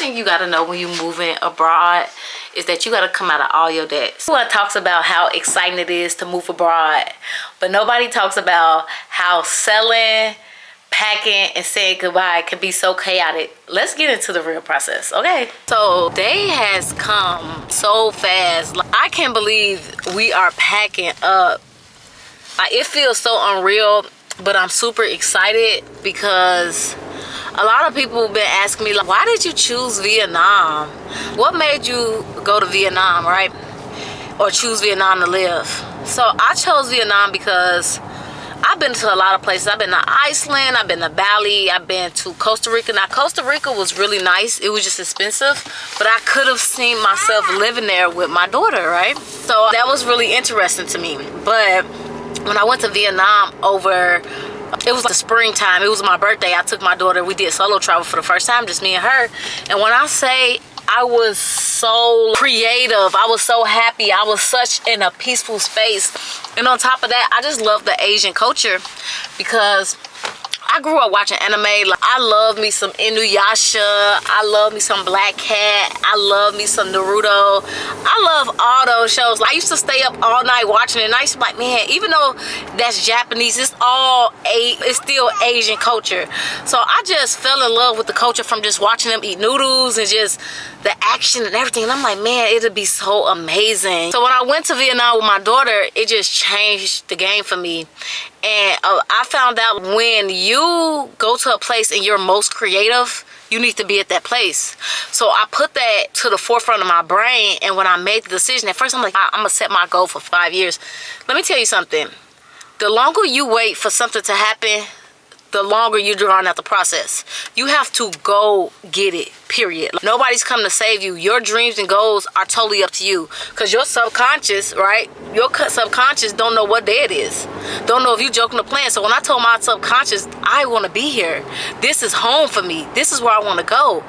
thing you gotta know when you moving abroad is that you gotta come out of all your debts. Everyone talks about how exciting it is to move abroad, but nobody talks about how selling, packing, and saying goodbye can be so chaotic. Let's get into the real process, okay? So day has come so fast. I can't believe we are packing up. It feels so unreal, but I'm super excited because a lot of people have been asking me, like, why did you choose Vietnam? What made you go to Vietnam, right? Or choose Vietnam to live? So I chose Vietnam because I've been to a lot of places. I've been to Iceland, I've been to Bali, I've been to Costa Rica. Now, Costa Rica was really nice. It was just expensive, but I could have seen myself living there with my daughter, right? So that was really interesting to me. But when I went to Vietnam it was like the springtime. It was my birthday. I took my daughter. We did solo travel for the first time, just me and her. And when I say I was so creative, I was so happy, I was such in a peaceful space. And on top of that, I just love the Asian culture because I grew up watching anime. Like, I love me some Inuyasha. I love me some Black Cat. I love me some Naruto. I love all those shows. Like, I used to stay up all night watching it. And I used to be like, man, even though that's Japanese, it's still Asian culture. So I just fell in love with the culture from just watching them eat noodles and just the action and everything. And I'm like, man, it'd be so amazing. So when I went to Vietnam with my daughter, it just changed the game for me. And I found out when you go to a place and you're most creative, you need to be at that place. So I put that to the forefront of my brain. And when I made the decision, at first I'm like, I'm gonna set my goal for 5 years. Let me tell you something. The longer you wait for something to happen, the longer you're drawing out the process. You have to go get it, period. Nobody's coming to save you. Your dreams and goals are totally up to you. Because your subconscious, right? Your subconscious don't know what day it is. Don't know if you joking or playing. So when I told my subconscious, I want to be here. This is home for me. This is where I want to go.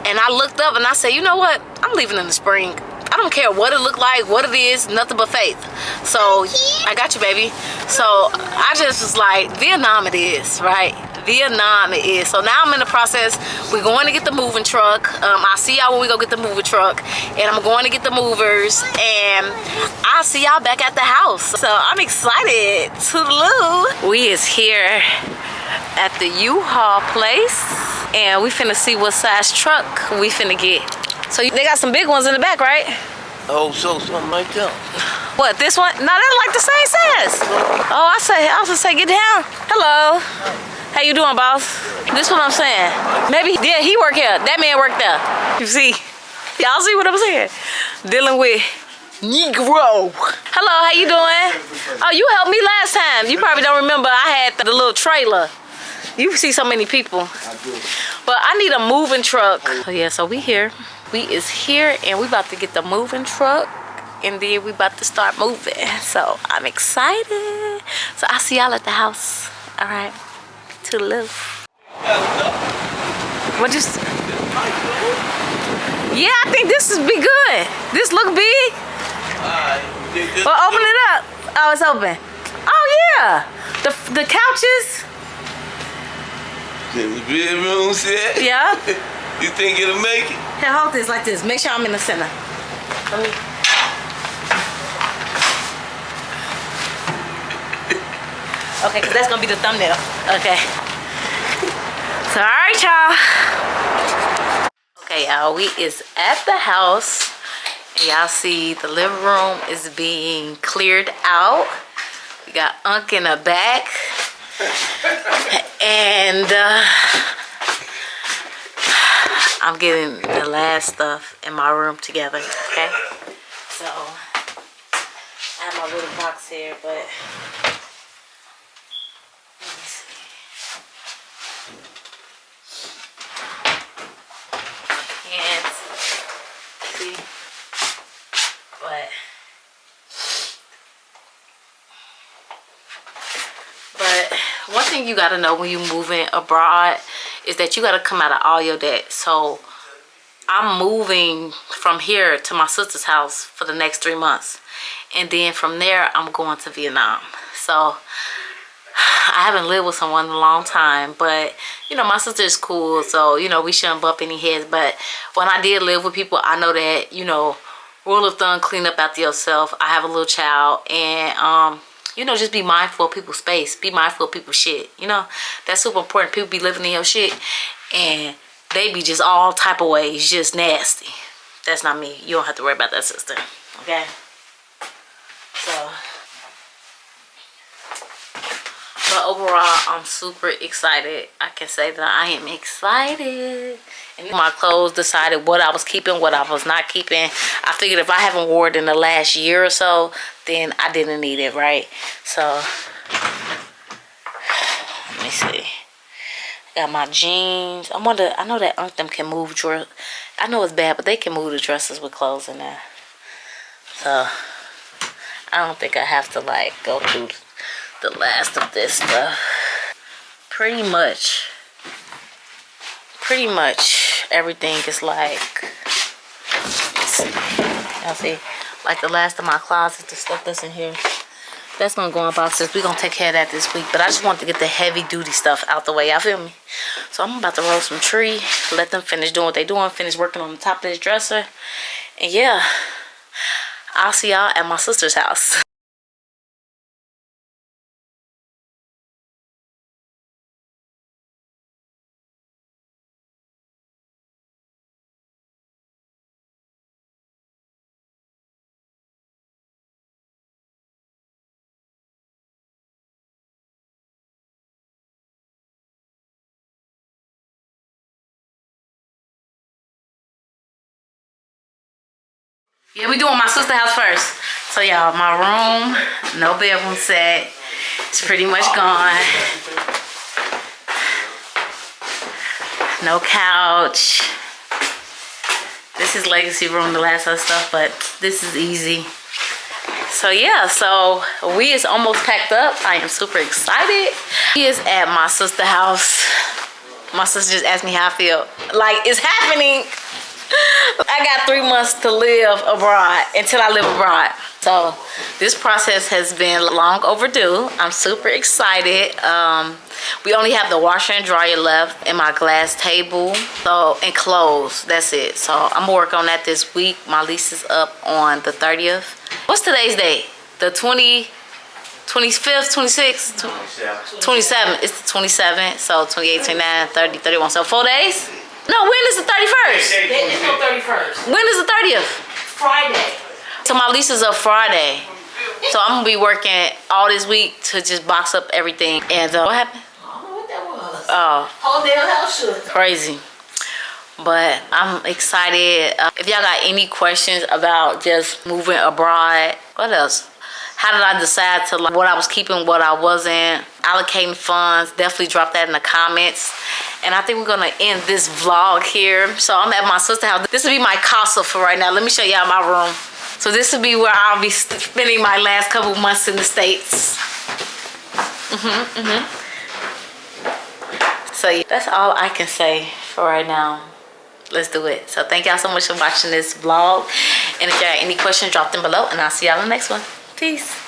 And I looked up and I said, you know what? I'm leaving in the spring. I don't care what it look like, what it is, nothing but faith. So I got you, baby. So I just was like, Vietnam it is, right? Vietnam it is. So now I'm in the process. We're going to get the moving truck. I'll see y'all when we go get the moving truck. And I'm going to get the movers. And I'll see y'all back at the house. So I'm excited. Toodaloo. We is here at the U-Haul place. And we finna see what size truck we finna get. So they got some big ones in the back, right? Oh, so something like that. What, this one? No, they're like the same size. Oh, I was gonna say, get down. Hello. How you doing, boss? This what I'm saying. Maybe, yeah, he work here. That man worked there. You see? Y'all see what I'm saying? Dealing with Negro. Hello, how you doing? Oh, you helped me last time. You probably don't remember. I had the little trailer. You see so many people. I do. But I need a moving truck. Oh yeah, so we here. We is here and we about to get the moving truck and then we about to start moving. So I'm excited. So I'll see y'all at the house. All right. Toodaloo. What just? Yeah, I think this is be good. This look big. Well, open it up. Oh, it's open. Oh yeah. The couches. The bedroom set? Yeah. You think it'll make it? Here, hold this like this. Make sure I'm in the center. Let me. Okay, because that's going to be the thumbnail. Okay. So, all right, y'all. Okay, y'all. We is at the house. And y'all see the living room is being cleared out. We got Unc in the back. And I'm getting the last stuff in my room together, okay? So, I have my little box here, but let me see. I can't see, but one thing you gotta know when you moving abroad is that you gotta come out of all your debt. So I'm moving from here to my sister's house for the next 3 months. And then from there, I'm going to Vietnam. So I haven't lived with someone in a long time, but you know, my sister is cool, so you know, we shouldn't bump any heads. But when I did live with people, I know that, you know, rule of thumb, clean up after yourself. I have a little child, and you know, just be mindful of people's space, be mindful of people's shit. You know, that's super important. People be living in your shit and they be just all type of ways, just nasty. That's not me. You don't have to worry about that, sister. Okay? So, but overall, I'm super excited. I can say that I am excited. And my clothes, decided what I was keeping, what I was not keeping. I figured if I haven't worn it in the last year or so, then I didn't need it, right? So, let me see. Got my jeans. I know that Them can move drawers. I know it's bad, but they can move the dresses with clothes in there. So, I don't think I have to like go through the last of this stuff. Pretty much everything is like, y'all see, like the last of my closet, the stuff that's in here, that's gonna go in boxes. We're gonna take care of that this week, but I just want to get the heavy duty stuff out the way, y'all feel me? So I'm about to roll some tree, let them finish doing what they doing, finish working on the top of this dresser, and yeah, I'll see y'all at my sister's house. Yeah, we doing my sister's house first. So y'all, my room, no bedroom set. It's pretty much gone. No couch. This is legacy room, the last of stuff, but this is easy. So yeah, so we is almost packed up. I am super excited. He is at my sister's house. My sister just asked me how I feel. Like, it's happening. I got 3 months to live abroad until I live abroad. So this process has been long overdue. I'm super excited. We only have the washer and dryer left and my glass table, so, and clothes. That's it. So I'm gonna work on that this week. My lease is up on the 30th. What's today's date? The 25th, 26th, 27th. It's the 27th. So 28, 29, 30, 31. So 4 days? No, when is the 31st? It's no 31st. When is the 30th? Friday. So my lease is up Friday. So I'm gonna be working all this week to just box up everything. And what happened? I don't know what that was. Oh, Whole damn house shook. crazy. But I'm excited. If y'all got any questions about just moving abroad, what else? How did I decide to, like, what I was keeping, what I wasn't, allocating funds, definitely drop that in the comments. And I think we're gonna end this vlog here. So I'm at my sister's house. This will be my casa for right now. Let me show y'all my room. So this will be where I'll be spending my last couple months in the States. So yeah, that's all I can say for right now. Let's do it. So thank y'all so much for watching this vlog. And if y'all have any questions, drop them below and I'll see y'all in the next one. Peace.